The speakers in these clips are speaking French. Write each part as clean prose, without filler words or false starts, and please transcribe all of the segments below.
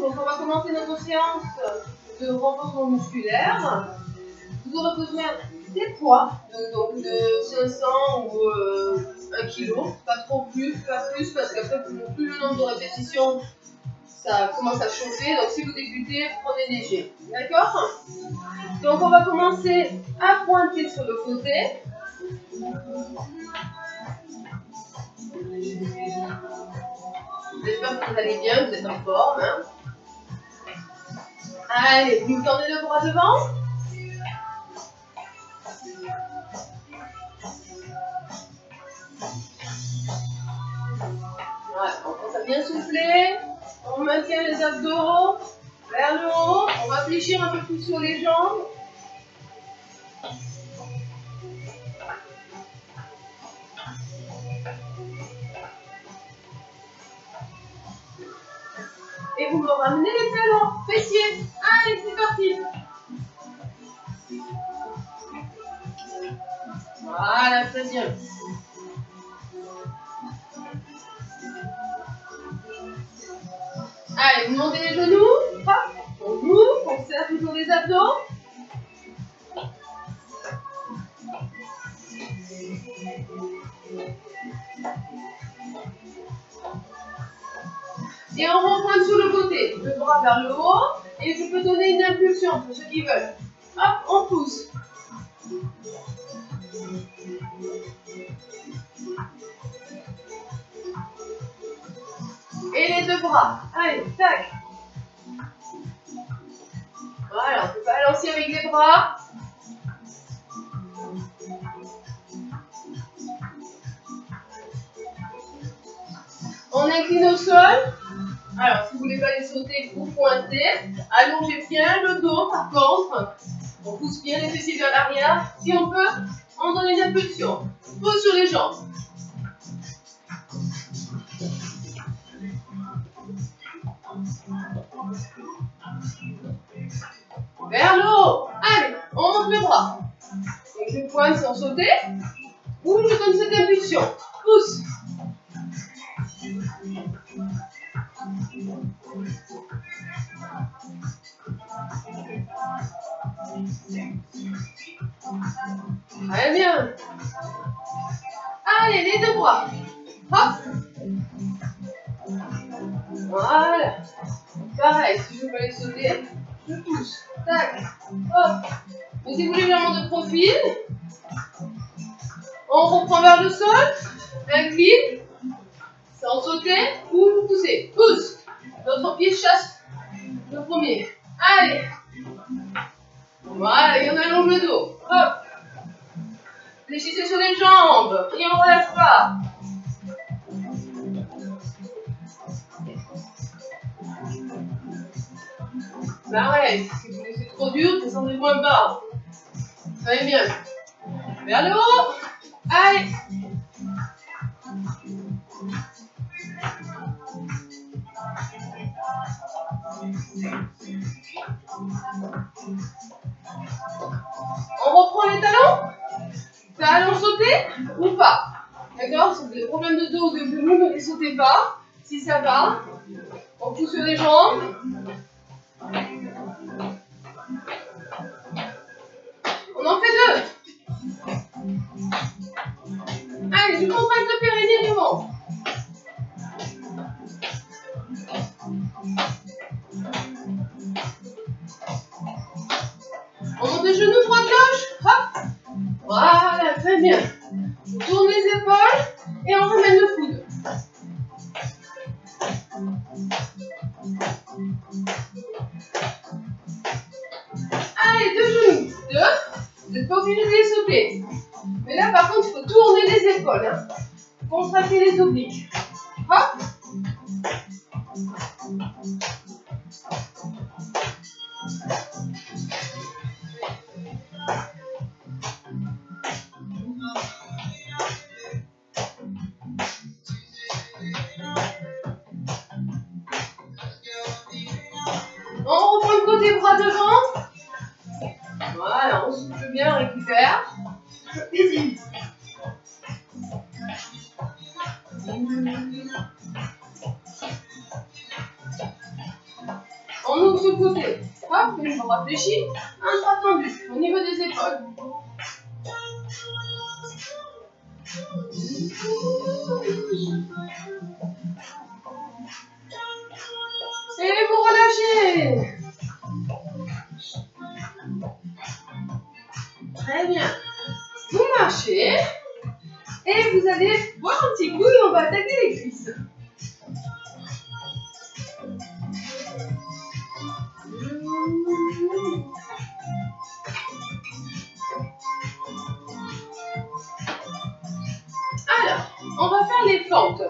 donc on va commencer notre séance de renforcement musculaire. Vous aurez besoin des poids, donc de 500 ou 1 kg, pas trop plus, pas plus, parce qu'après plus le nombre de répétitions, ça commence à chauffer. Donc si vous débutez, prenez léger, d'accord? Donc on va commencer à pointer sur le côté. J'espère que vous allez bien, vous êtes en forme. Hein. Allez, vous tendez le bras devant. Voilà, on commence à bien souffler. On maintient les abdos vers le haut. On va fléchir un peu plus sur les jambes. Et vous me ramenez les talons, fessiers. Allez, c'est parti. Voilà, très bien. Allez, vous montez les genoux. Hop, on ouvre, on serre toujours les abdos. Et on repointe sur le côté, le bras vers le haut, et je peux donner une impulsion pour ceux qui veulent. Hop, on pousse. Et les deux bras. Allez, tac. Voilà, on peut balancer avec les bras. On incline au sol. Alors, si vous ne voulez pas les sauter, vous pointez. Allongez bien le dos, par contre. On pousse bien les fessiers vers l'arrière. Si on peut, on donne une impulsion. Pose sur les jambes. Vers le haut. Allez, on monte les bras. Donc, je pointe sans sauter. Ou je donne cette impulsion. Pousse. Très bien. Allez, les deux bras. Hop. Voilà. Pareil, si je veux pas les sauter, je pousse. Tac. Hop. Mais si vous voulez vraiment de profil, on reprend vers le sol. Incline. Sans sauter. Ou vous poussez. Pousse. Notre pied chasse le premier. Allez. Voilà, et on allonge le dos. Hop. Fléchissez sur les jambes. Et on ne relâche pas. Pareil, si vous laissez trop dur, descendez moins bas. Très bien. Vers le haut. Allez. On reprend les talons. Talons sautés ou pas. D'accord? Si vous avez des problèmes de dos ou de genoux, ne les sautez pas. Si ça va, on pousse sur les jambes. On en fait deux. Allez, je contracte le périnée du ventre. On monte les genoux, droite, gauche. Hop. Voilà, très bien. On tourne les épaules et on ramène le coude. Allez, deux genoux. Deux. Vous n'êtes pas obligé de les sauter. Mais là, par contre, il faut tourner les épaules. Hein. Contracter les obliques. Hop. On reprend le côté bras devant. Voilà, on souffle bien, on récupère. On ouvre ce côté. Hop, et on réfléchit. Un bras tendu au niveau des épaules. Et vous relâchez. Très bien. Vous marchez. Et vous allez boire un petit coup et on va attaquer les cuisses. Alors, on va faire les fentes.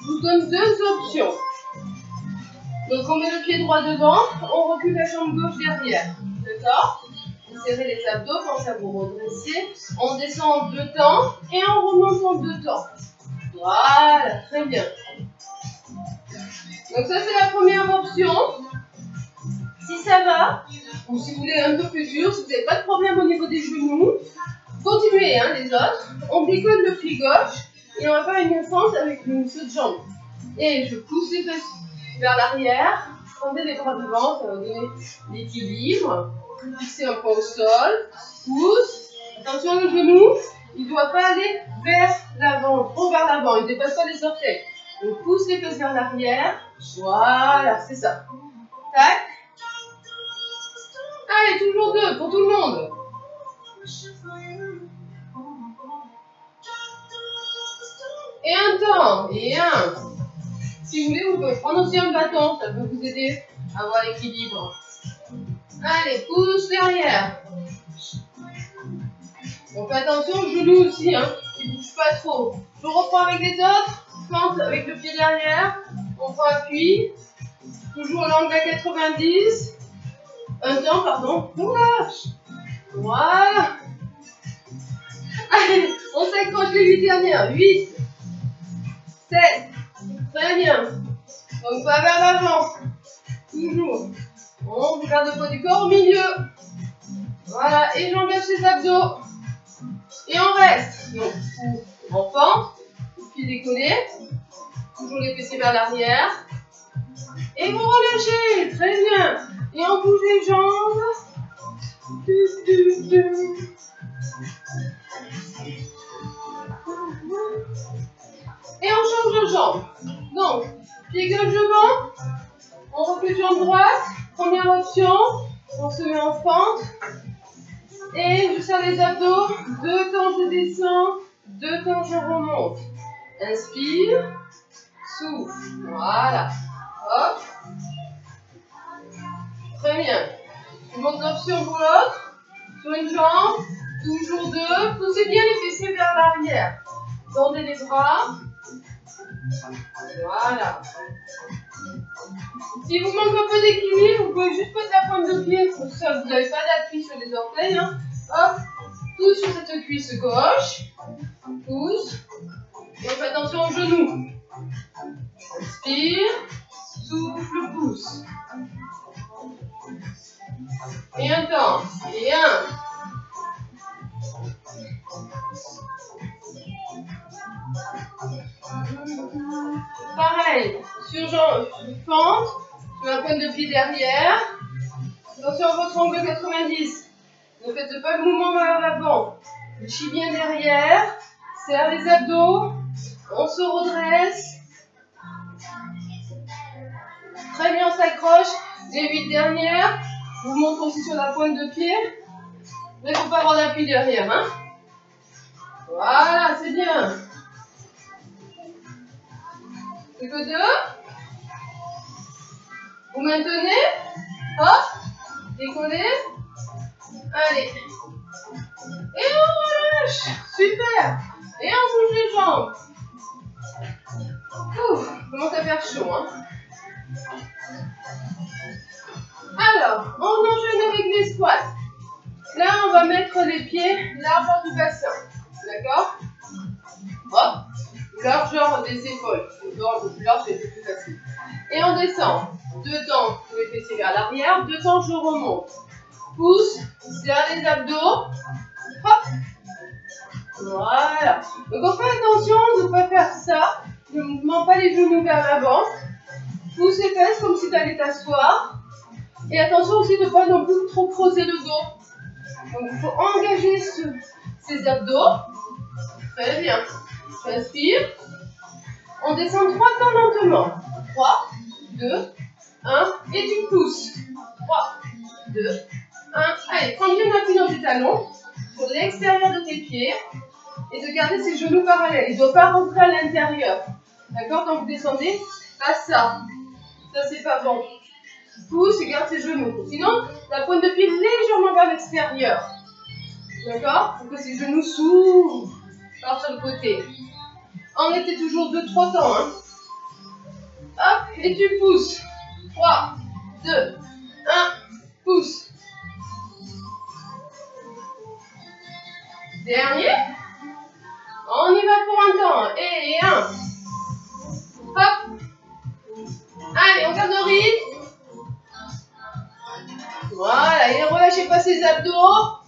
Je vous donne deux options. Donc on met le pied droit devant, on recule la jambe gauche derrière. D'accord? Vous serrez les abdos, pensez à vous redresser. On descend en deux temps et on remonte en deux temps. Voilà, très bien. Donc ça c'est la première option. Si ça va, ou si vous voulez un peu plus dur, si vous n'avez pas de problème au niveau des genoux, continuez hein, les autres. On décolle le pied gauche et on va faire une fente avec une saute de jambe. Et je pousse les fesses vers l'arrière, tendez les bras devant, ça va donner l'équilibre. Fixez un point au sol, pousse. Attention le genou, il ne doit pas aller vers l'avant, trop vers l'avant, il ne dépasse pas les orteils. Donc pousse les fesses vers l'arrière, voilà, c'est ça. Tac. Allez, toujours deux pour tout le monde. Et un temps, et un. Si vous voulez, vous pouvez prendre aussi un bâton, ça peut vous aider à avoir l'équilibre. Allez, pousse derrière. On fait attention aux genoux aussi, hein, qui ne bougent pas trop. Je reprends avec les autres, fente avec le pied derrière, on prend appui, toujours l'angle à 90. Un temps, pardon, on lâche. Voilà. Allez, on s'accroche les 8 dernières. 8, 7, très bien. Donc pas vers l'avant, toujours. On garde le poids du corps au milieu. Voilà, et j'engage les abdos. Et on reste. Donc, en fente, pied décollé. Toujours les fessiers vers l'arrière. Et vous relâchez, très bien. Et on bouge les jambes. Et on change de jambe. Donc, pied gauche devant. On recule jambe droite. Première option. On se met en fente. Et je serre les abdos. 2 temps je descends. 2 temps je remonte. Inspire. Souffle. Voilà. Hop. Très bien. Une autre option pour l'autre. Sur une jambe. Toujours 2. Poussez bien les fessiers vers l'arrière. Tendez les bras. Voilà. Si vous manquez un peu d'équilibre, vous pouvez juste mettre la pointe de pied pour ça, vous n'avez pas d'appui sur les orteils. Hein. Hop, pousse sur cette cuisse gauche. Pousse. Et on fait attention aux genoux. Inspire. Souffle, pousse. Et un temps. Et un. Pareil, sur fente, sur la pointe de pied derrière. Attention à votre angle 90. Ne faites pas le mouvement vers l'avant. Lâchez bien derrière. Serre les abdos. On se redresse. Très bien, on s'accroche. Les 8 dernières. Je vous montre aussi sur la pointe de pied. Mais il ne faut pas avoir d'appui derrière. Hein. Voilà, c'est bien. C'est que 2. Vous maintenez. Hop. Décollez. Allez. Et on relâche. Super. Et on bouge les jambes. Ouf, commence à faire chaud. Hein. Alors, on enchaîne avec les squats. Là, on va mettre les pieds largeur du bassin. D'accord? Hop. Largeur des épaules. Le dos un peu plus large, c'est plus facile. Et on descend. 2 temps, je vais fessiers vers l'arrière. 2 temps, je remonte. Pousse, serre les abdos. Hop. Voilà. Donc on fait attention de ne pas faire ça. Ne mouvement pas les genoux vers l'avant. Pousse les fesses comme si tu allais t'asseoir. Et attention aussi de ne pas non plus trop creuser le dos. Donc il faut engager ces abdos. Très bien. J'inspire. On descend 3 temps lentement. 3, 2, 1. Et tu pousses. 3, 2, 1. Allez, prends bien appui dans tes talons. Sur l'extérieur de tes pieds. Et de garder ses genoux parallèles. Il ne doit pas rentrer à l'intérieur. D'accord? Quand vous descendez, pas ça. Ça, c'est pas bon. Pousse et garde ses genoux. Sinon, la pointe de pied légèrement vers l'extérieur. D'accord? Pour que ses genoux s'ouvrent par sur le côté. On était toujours 2-3 temps. Hein. Hop, et tu pousses. 3, 2, 1, pousse. Dernier. On y va pour un temps. Et 1. Hop. Allez, on garde le rythme. Voilà, et ne relâchez pas ses abdos.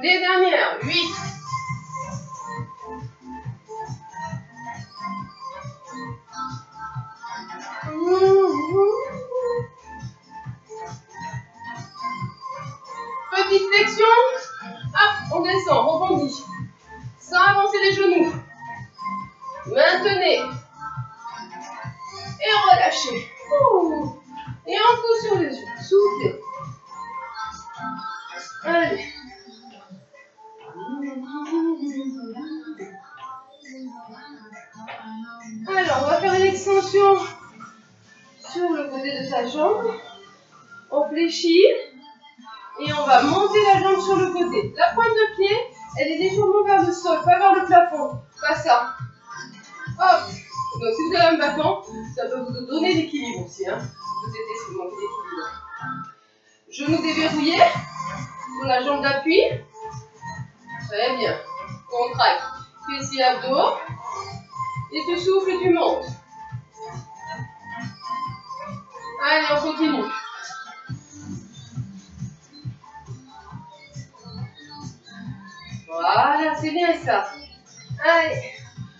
Les dernières, 8. Petite flexion. Hop, on descend, on rebondit. Sans avancer les genoux. Maintenez. Et relâchez. Et on pousse sur les yeux. Soufflez. Allez. Alors, on va faire une extension sur le côté de sa jambe. On fléchit. Et on va monter la jambe sur le côté. La pointe de pied, elle est légèrement vers le sol, pas vers le plafond. Pas ça. Hop. Donc si vous avez un bâton, ça peut vous donner l'équilibre aussi. Hein. Vous aider si vous manquez d'équilibre. Genoux déverrouillés. Sur la jambe d'appui. Très bien. Contracte. Fessiers abdos. Et tu souffles et tu montes. Allez, on continue. Voilà, c'est bien ça. Allez.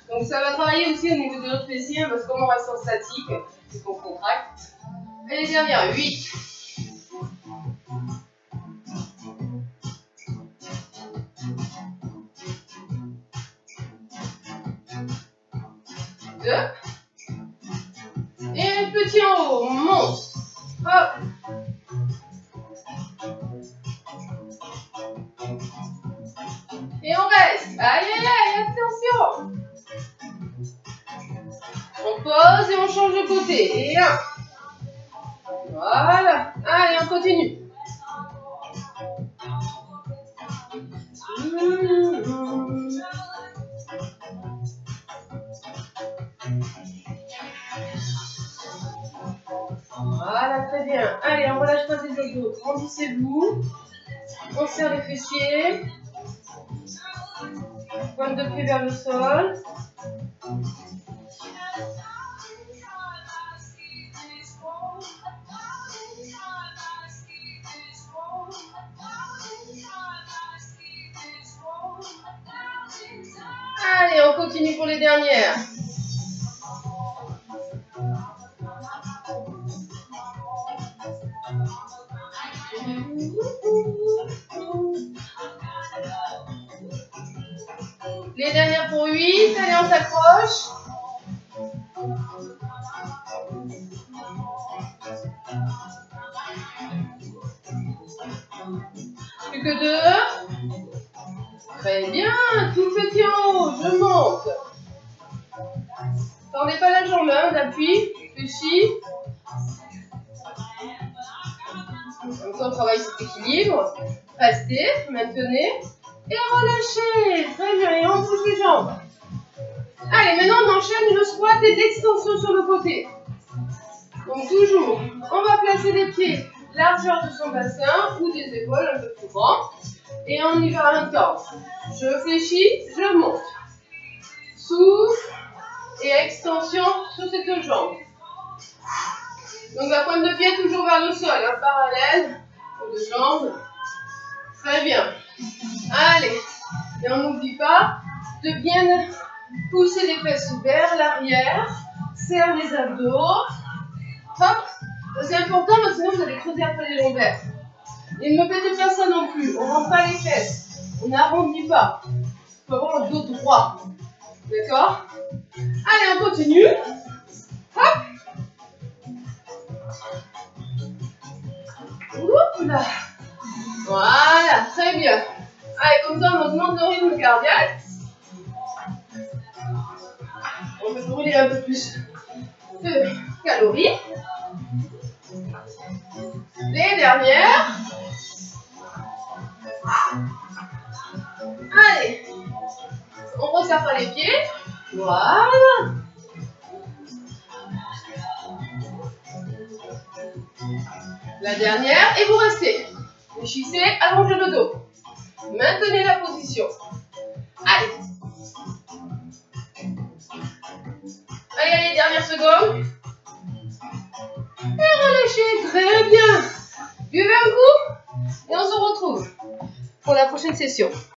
Donc ça va travailler aussi au niveau de notre fessier, parce que comme on reste en statique, c'est qu'on contracte. Et les dernières, 8. 2. Et un petit en haut, on monte. Hop. Et on reste. Aïe, aïe, aïe, attention. On pose et on change de côté. Et 1. Voilà. Allez, on continue. Voilà, très bien. Allez, on relâche pas les abdos. Grandissez-vous. On serre les fessiers. Pointe de pied vers le sol. Allez, on continue pour les dernières. Les dernières pour 8. Allez, on s'accroche. Plus que 2. Très bien. Tout petit en haut. Je monte. Tendez pas la jambe, hein, d'appui. Fléchis. Comme ça, on travaille cet équilibre. Restez, maintenez. Et relâchez. Très bien. Et on bouge les jambes. Allez, maintenant, on enchaîne le squat et l'extension sur le côté. Donc, toujours, on va placer les pieds largeur de son bassin ou des épaules un peu plus grand. Et on y va un temps. Je fléchis, je monte. Souffle et extension sur ces deux jambes. Donc, la pointe de pied toujours vers le sol, hein, parallèle aux deux jambes. Très bien. Allez. Et on n'oublie pas de bien pousser les fesses vers l'arrière. Serre les abdos. Hop. C'est important parce que sinon vous allez creuser après les lombaires. Et ne me faites pas ça non plus. On ne rentre pas les fesses. On n'arrondit pas. Il faut avoir un dos droit. D'accord? Allez, on continue. Hop. Oups là. Voilà, très bien. Allez, comme ça, on augmente le rythme cardiaque. On peut brûler un peu plus de calories. Les dernières. Allez. On resserre pas les pieds. Voilà. La dernière. Et vous restez. Réfléchissez, allongez le dos. Maintenez la position. Allez. Allez, allez, dernière seconde. Et relâchez. Très bien. Buvez un coup. Et on se retrouve pour la prochaine session.